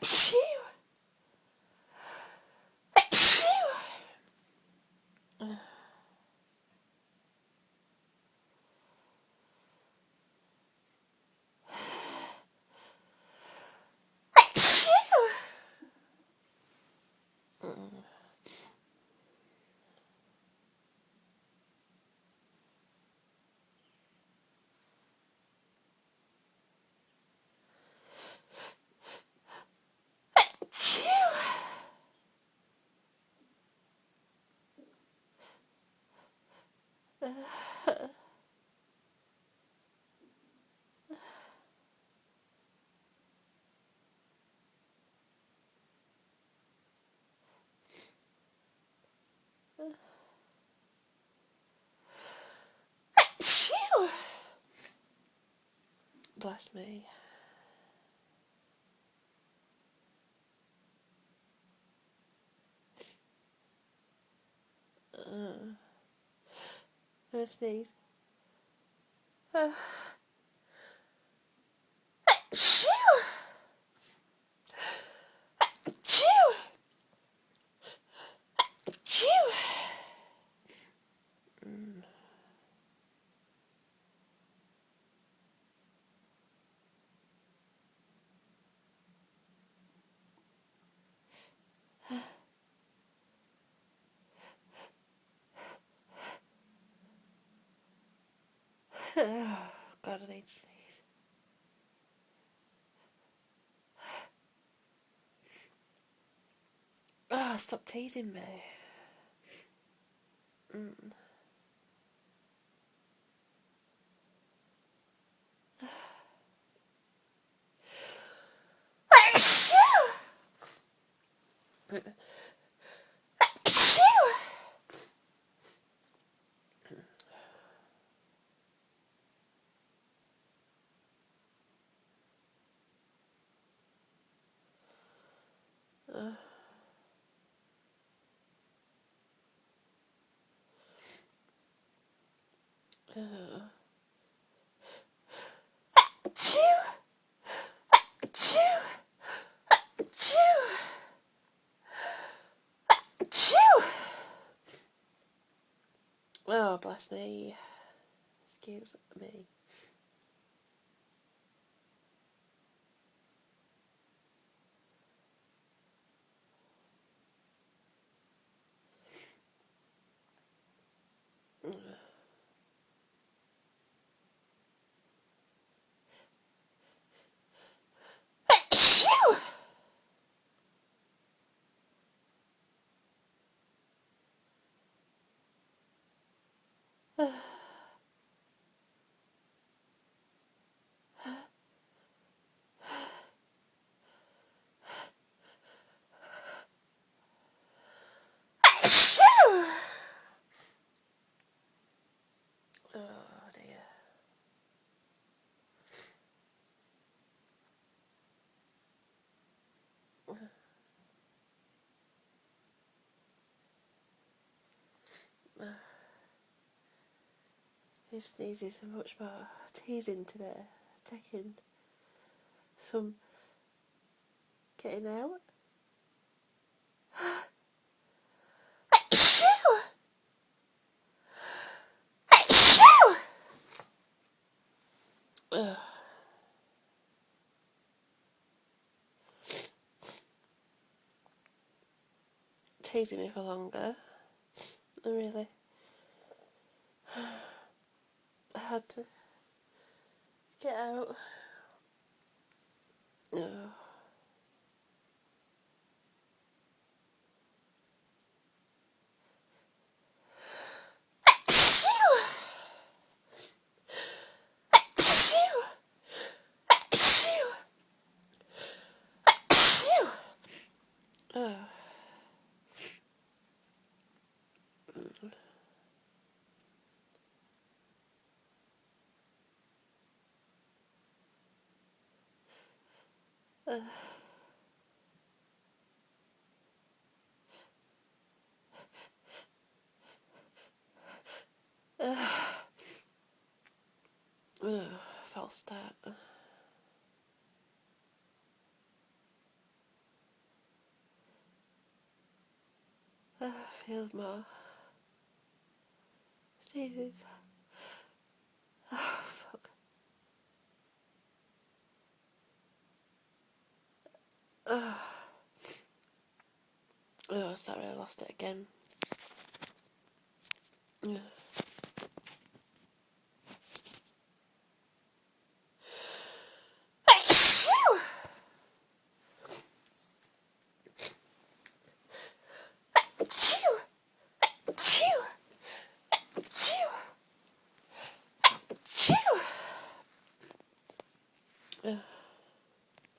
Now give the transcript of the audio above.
Achoo! Achoo! Achoo! Achoo! Achoo! Bless me. I'm gonna sneeze. Achoo! Achoo! Achoo! Oh, God, I need to sneeze. Oh, stop teasing me. Achoo! Achoo! Achoo! Achoo! Achoo! Achoo! Oh, bless me. Excuse me. Achoo! Achoo! Oh dear. His sneezes are much more teasing today. Taking some getting out. Achoo! Achoo! Ugh. Teasing me for longer. And really, I had to get out. Ugh. Achoo! Achoo! Achoo! Achoo! Ugh. Ugh. False start. feels more. Sneezes. Oh, fuck. Oh, sorry, I lost it again.